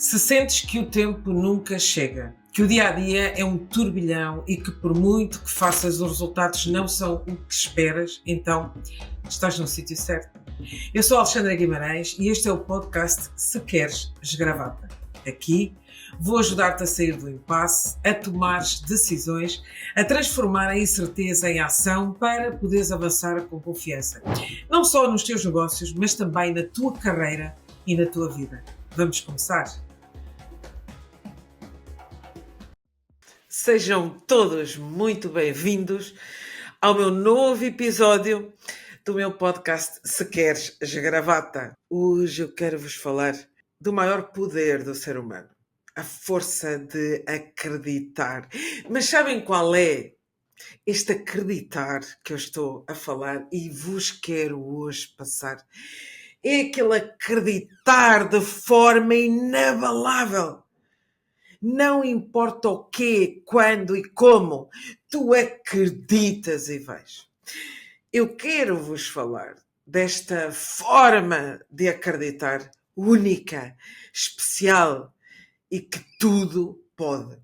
Se sentes que o tempo nunca chega, que o dia-a-dia é um turbilhão e que por muito que faças os resultados não são o que esperas, então estás no sítio certo. Eu sou a Alexandra Guimarães e este é o podcast Se Queres Gravata. Aqui vou ajudar-te a sair do impasse, a tomar decisões, a transformar a incerteza em ação para poderes avançar com confiança. Não só nos teus negócios, mas também na tua carreira e na tua vida. Vamos começar? Sejam todos muito bem-vindos ao meu novo episódio do meu podcast Se Queres Gravata. Hoje eu quero vos falar do maior poder do ser humano, a força de acreditar. Mas sabem qual é este acreditar que eu estou a falar e vos quero hoje passar? É aquele acreditar de forma inabalável. Não importa o quê, quando e como, tu acreditas e vais. Eu quero vos falar desta forma de acreditar única, especial e que tudo pode.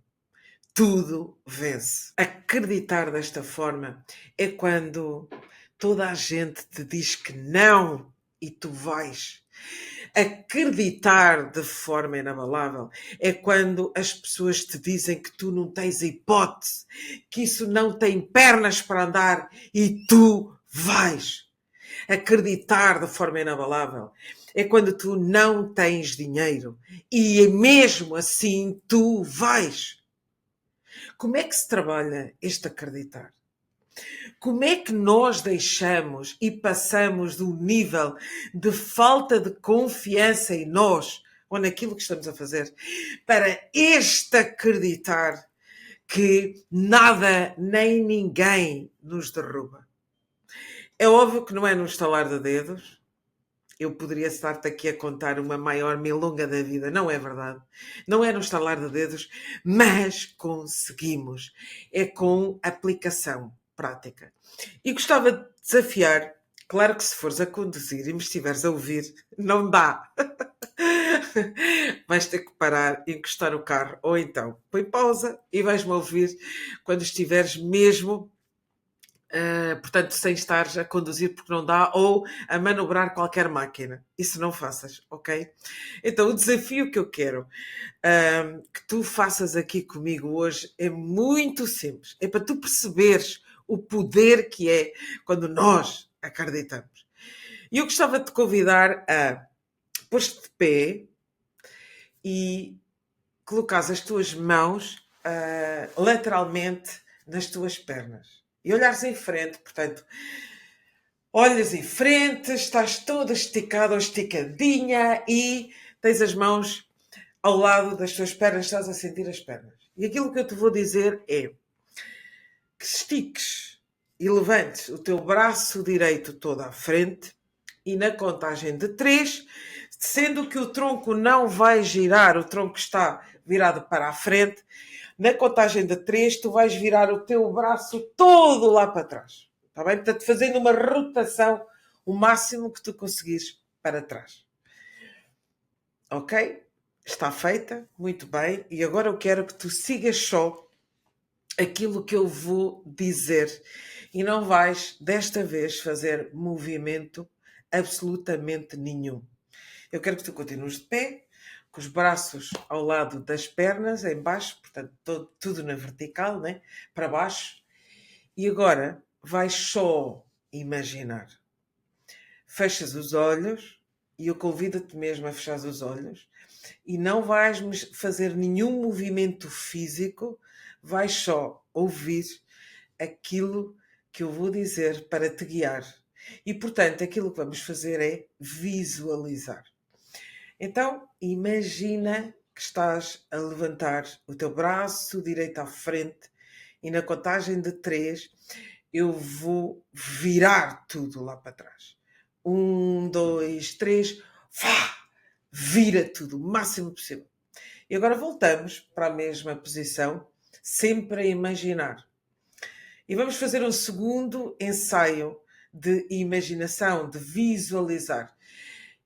Tudo vence. Acreditar desta forma é quando toda a gente te diz que não e tu vais. Acreditar de forma inabalável é quando as pessoas te dizem que tu não tens hipótese, que isso não tem pernas para andar e tu vais. Acreditar de forma inabalável é quando tu não tens dinheiro e mesmo assim tu vais. Como é que se trabalha este acreditar? Como é que nós deixamos e passamos do nível de falta de confiança em nós ou naquilo que estamos a fazer para este acreditar que nada nem ninguém nos derruba? É óbvio que não é no estalar de dedos. Eu poderia estar-te aqui a contar uma maior milonga da vida, não é verdade? Não é no estalar de dedos, mas conseguimos. É com aplicação prática. E gostava de desafiar, claro que se fores a conduzir e me estiveres a ouvir, não dá. Vais ter que parar, encostar o carro, ou então põe pausa e vais-me ouvir quando estiveres mesmo... portanto, sem estares a conduzir porque não dá, ou a manobrar qualquer máquina. Isso não faças, ok? Então, o desafio que eu quero que tu faças aqui comigo hoje é muito simples. É para tu perceberes o poder que é quando nós acreditamos. E eu gostava de te convidar a pôr-te de pé e colocares as tuas mãos lateralmente nas tuas pernas. E olhares em frente, portanto, olhas em frente, estás toda esticada ou esticadinha e tens as mãos ao lado das tuas pernas, estás a sentir as pernas. E aquilo que eu te vou dizer é que estiques e levantes o teu braço direito todo à frente e na contagem de 3, sendo que o tronco não vai girar, o tronco está virado para a frente, na contagem de 3 tu vais virar o teu braço todo lá para trás. Está bem? Portanto, fazendo uma rotação o máximo que tu conseguires para trás. Ok? Está feita? Muito bem. E agora eu quero que tu sigas só aquilo que eu vou dizer. E não vais, desta vez, fazer movimento absolutamente nenhum. Eu quero que tu continues de pé, com os braços ao lado das pernas, em baixo, portanto, tudo na vertical, né? Para baixo. E agora vais só imaginar. Fechas os olhos e eu convido-te mesmo a fechar os olhos e não vais fazer nenhum movimento físico, vais só ouvir aquilo que eu vou dizer para te guiar. E, portanto, aquilo que vamos fazer é visualizar. Então, imagina que estás a levantar o teu braço direito à frente e na contagem de 3 eu vou virar tudo lá para trás. 1, 2, 3, vira tudo o máximo possível. E agora voltamos para a mesma posição, sempre a imaginar. E vamos fazer um segundo ensaio de imaginação, de visualizar.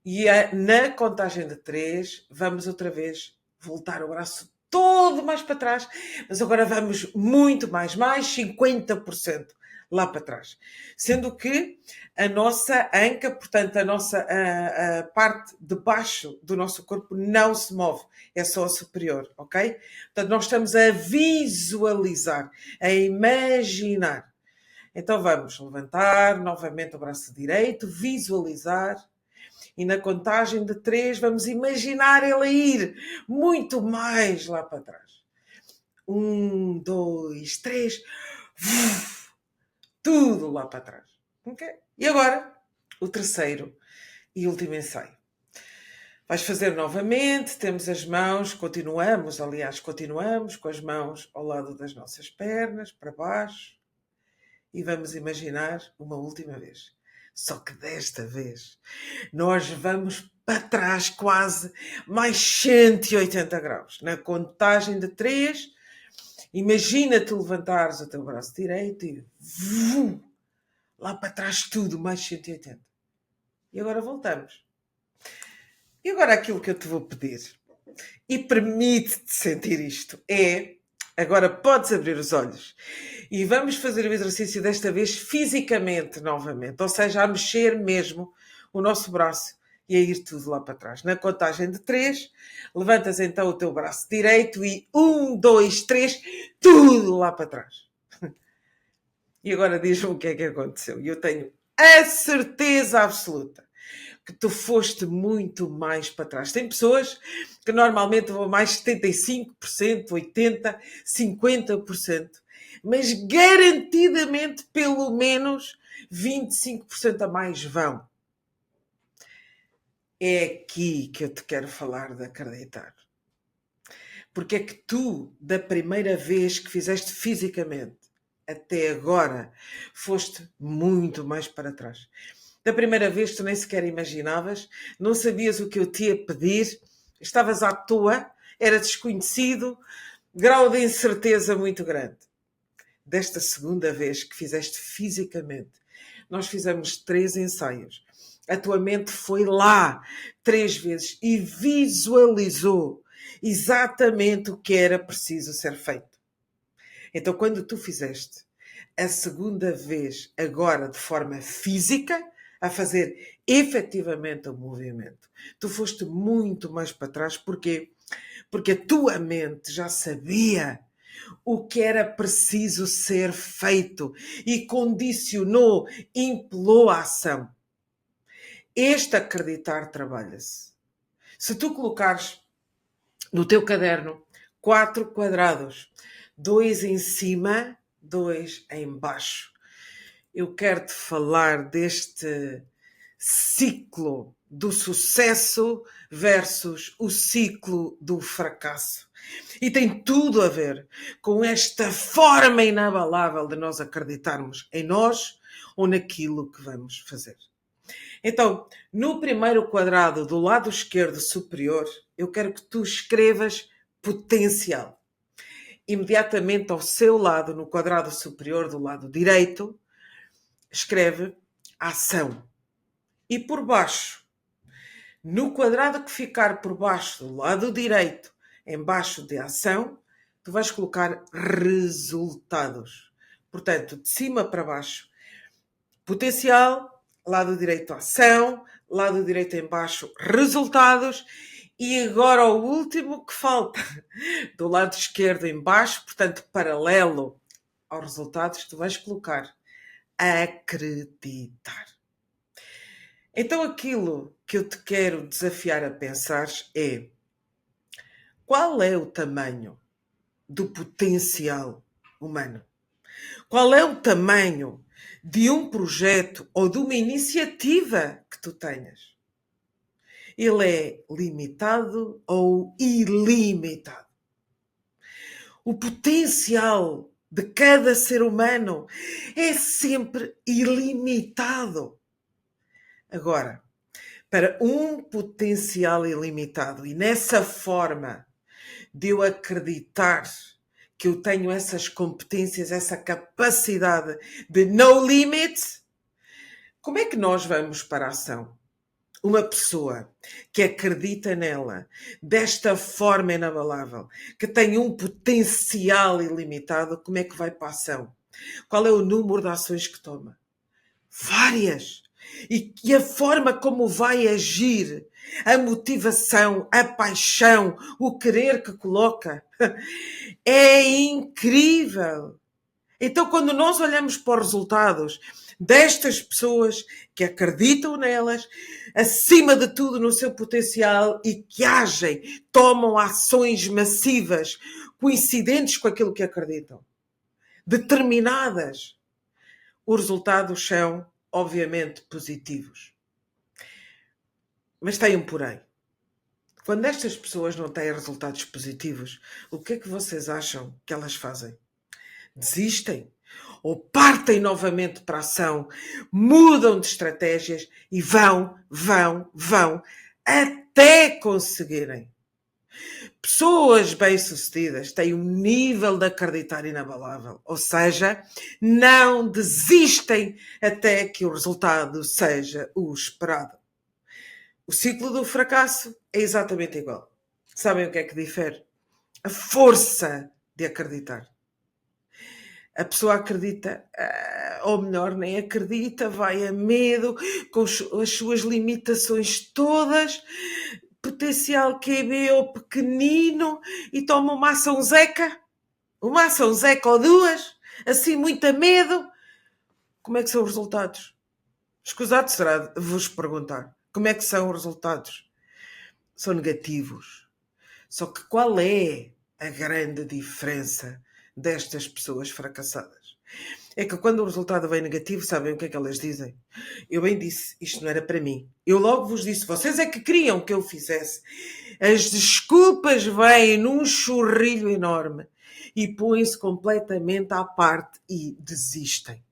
E na contagem de 3, vamos outra vez voltar o braço todo mais para trás, mas agora vamos muito mais 50% lá para trás. Sendo que a nossa anca, portanto, a parte de baixo do nosso corpo não se move, é só a superior, ok? Portanto, nós estamos a visualizar, a imaginar. Então vamos levantar novamente o braço direito, visualizar. E na contagem de 3 vamos imaginar ele a ir muito mais lá para trás. 1, 2, 3. Tudo lá para trás. Okay? E agora, o terceiro e último ensaio. Vais fazer novamente, temos as mãos, continuamos com as mãos ao lado das nossas pernas, para baixo. E vamos imaginar uma última vez. Só que desta vez nós vamos para trás quase mais 180 graus. Na contagem de 3, imagina-te levantares o teu braço direito e lá para trás tudo, mais 180. E agora voltamos. E agora aquilo que eu te vou pedir, e permite-te sentir isto, é... Agora podes abrir os olhos e vamos fazer o exercício desta vez fisicamente novamente, ou seja, a mexer mesmo o nosso braço e a ir tudo lá para trás. Na contagem de 3, levantas então o teu braço direito e 1, 2, 3, tudo lá para trás. E agora diz-me o que é que aconteceu. E eu tenho a certeza absoluta que tu foste muito mais para trás. Tem pessoas que normalmente vão mais 75%, 80%, 50%, mas garantidamente pelo menos 25% a mais vão. É aqui que eu te quero falar de acreditar. Porque é que tu, da primeira vez que fizeste fisicamente, até agora, foste muito mais para trás. Da primeira vez tu nem sequer imaginavas, não sabias o que eu te ia pedir, estavas à toa, era desconhecido, grau de incerteza muito grande. Desta segunda vez que fizeste fisicamente, nós fizemos 3 ensaios. A tua mente foi lá 3 vezes e visualizou exatamente o que era preciso ser feito. Então, quando tu fizeste a segunda vez, agora de forma física, a fazer efetivamente o movimento, tu foste muito mais para trás. Porquê? Porque a tua mente já sabia o que era preciso ser feito e condicionou, impelou a ação. Este acreditar trabalha-se. Se tu colocares no teu caderno 4 quadrados, 2 em cima, 2 em baixo, eu quero-te falar deste ciclo do sucesso versus o ciclo do fracasso. E tem tudo a ver com esta forma inabalável de nós acreditarmos em nós ou naquilo que vamos fazer. Então, no primeiro quadrado do lado esquerdo superior, eu quero que tu escrevas potencial. Imediatamente ao seu lado, no quadrado superior do lado direito, escreve ação. E por baixo, no quadrado que ficar por baixo do lado direito, embaixo de ação, tu vais colocar resultados. Portanto, de cima para baixo, potencial, lado direito ação, lado direito em baixo resultados, e agora o último que falta, do lado esquerdo em baixo, portanto paralelo aos resultados, tu vais colocar acreditar. Então aquilo que eu te quero desafiar a pensar é: qual é o tamanho do potencial humano? Qual é o tamanho de um projeto ou de uma iniciativa que tu tenhas? Ele é limitado ou ilimitado? O potencial de cada ser humano é sempre ilimitado. Agora, para um potencial ilimitado e nessa forma de eu acreditar que eu tenho essas competências, essa capacidade de no limit, como é que nós vamos para a ação? uma pessoa que acredita nela desta forma inabalável, que tem um potencial ilimitado, como é que vai para a ação? Qual é o número de ações que toma? Várias. E a forma como vai agir, a motivação, a paixão, o querer que coloca, é incrível. Então, quando nós olhamos para os resultados destas pessoas que acreditam nelas, acima de tudo no seu potencial e que agem, tomam ações massivas, coincidentes com aquilo que acreditam, determinadas, os resultados são, obviamente, positivos. Mas tem um porém. Quando estas pessoas não têm resultados positivos, o que é que vocês acham que elas fazem? Desistem? Ou partem novamente para a ação, mudam de estratégias e vão até conseguirem. Pessoas bem-sucedidas têm um nível de acreditar inabalável, ou seja, não desistem até que o resultado seja o esperado. O ciclo do fracasso é exatamente igual. Sabem o que é que difere? A força de acreditar. A pessoa acredita, ou melhor, nem acredita, vai a medo, com as suas limitações todas, potencial QB ou pequenino, e toma uma ação zeca ou duas, assim muito a medo. Como é que são os resultados? Escusado será vos perguntar. Como é que são os resultados? São negativos. Só que qual é a grande diferença destas pessoas fracassadas? É que quando o resultado vem negativo, sabem o que é que elas dizem? Eu bem disse, isto não era para mim. Eu logo vos disse, vocês é que queriam que eu fizesse. As desculpas vêm num churrilho enorme e põem-se completamente à parte e desistem.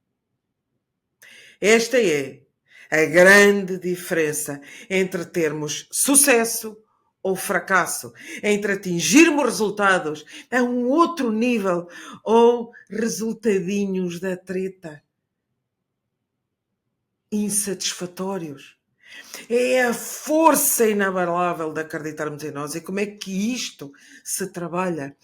Esta é a grande diferença entre termos sucesso ou fracasso, entre atingirmos resultados a um outro nível ou resultadinhos da treta insatisfatórios. É a força inabalável de acreditarmos em nós. E como é que isto se trabalha?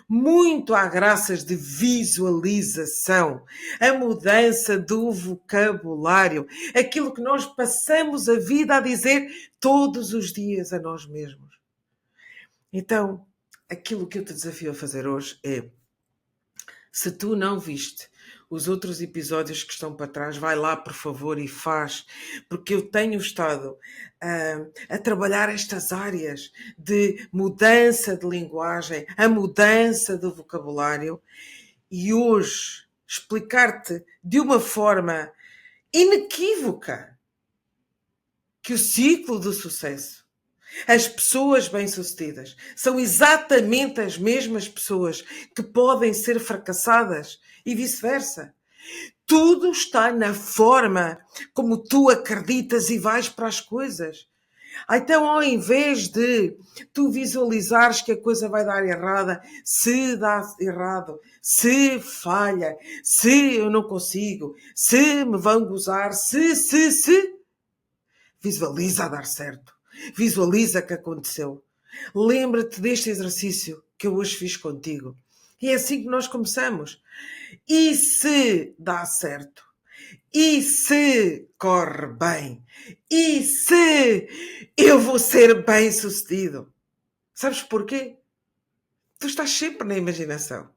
Muito há graças de visualização, a mudança do vocabulário, aquilo que nós passamos a vida a dizer todos os dias a nós mesmos. Então, aquilo que eu te desafio a fazer hoje é, se tu não viste os outros episódios que estão para trás, vai lá, por favor, e faz, porque eu tenho estado a trabalhar estas áreas de mudança de linguagem, a mudança do vocabulário, e hoje explicar-te de uma forma inequívoca que o ciclo do sucesso, as pessoas bem-sucedidas, são exatamente as mesmas pessoas que podem ser fracassadas e vice-versa. Tudo está na forma como tu acreditas e vais para as coisas. Então, ao invés de tu visualizares que a coisa vai dar errada, se dá errado, se falha, se eu não consigo, se me vão gozar, se, visualiza a dar certo. Visualiza que aconteceu. Lembra-te deste exercício que eu hoje fiz contigo. E é assim que nós começamos. E se dá certo? E se corre bem? E se eu vou ser bem-sucedido? Sabes porquê? Tu estás sempre na imaginação.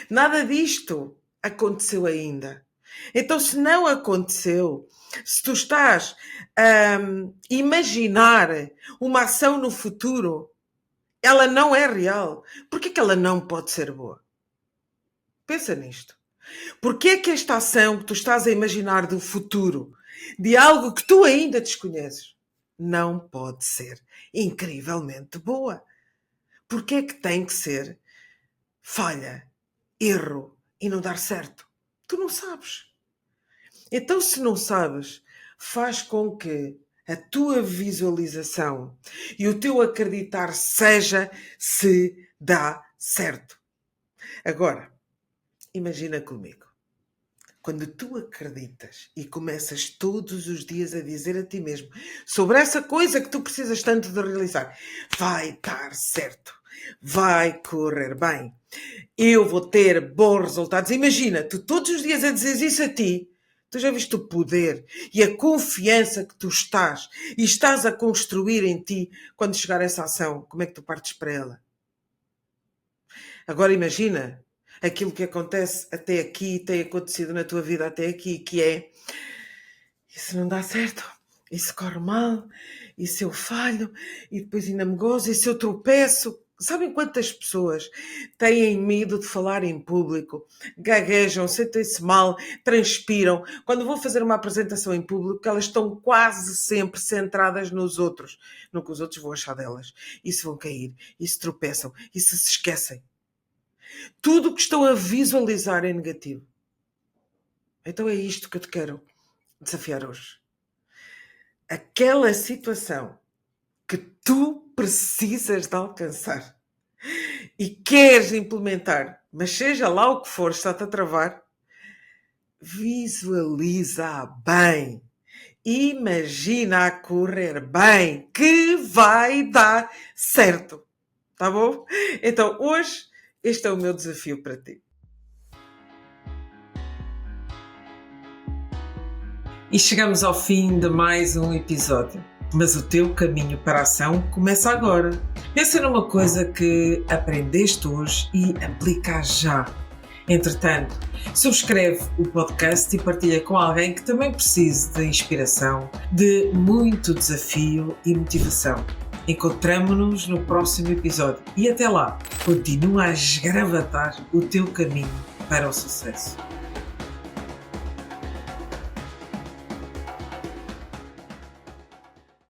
Nada disto aconteceu ainda. Então, se não aconteceu, se tu estás a imaginar uma ação no futuro, ela não é real. Por que ela não pode ser boa? Pensa nisto. Porquê é que esta ação que tu estás a imaginar do futuro, de algo que tu ainda desconheces, não pode ser incrivelmente boa? Porquê é que tem que ser falha, erro e não dar certo? Tu não sabes. Então, se não sabes, faz com que a tua visualização e o teu acreditar seja se dá certo. Agora, imagina comigo. quando tu acreditas e começas todos os dias a dizer a ti mesmo sobre essa coisa que tu precisas tanto de realizar, vai dar certo, vai correr bem, eu vou ter bons resultados. Imagina, tu todos os dias a dizer isso a ti, tu já viste o poder e a confiança que tu estás e estás a construir em ti quando chegar essa ação, como é que tu partes para ela? Agora imagina aquilo que acontece até aqui, tem acontecido na tua vida até aqui, que é, isso não dá certo, isso corre mal, e se eu falho, e depois ainda me gozo, e se eu tropeço. Sabem quantas pessoas têm medo de falar em público, gaguejam, sentem-se mal, transpiram. Quando vão fazer uma apresentação em público, elas estão quase sempre centradas nos outros, no que os outros vão achar delas. E se vão cair, e se tropeçam, e se esquecem. Tudo o que estão a visualizar é negativo. Então é isto que eu te quero desafiar hoje. Aquela situação que tu precisas de alcançar e queres implementar, mas seja lá o que for, está-te a travar, visualiza bem. Imagina a correr bem, que vai dar certo. Tá bom? Então, hoje, este é o meu desafio para ti. E chegamos ao fim de mais um episódio. Mas o teu caminho para a ação começa agora. Pensa numa coisa que aprendeste hoje e aplica já. Entretanto, subscreve o podcast e partilha com alguém que também precise de inspiração, de muito desafio e motivação. Encontramo-nos no próximo episódio e até lá, continua a esgravatar o teu caminho para o sucesso.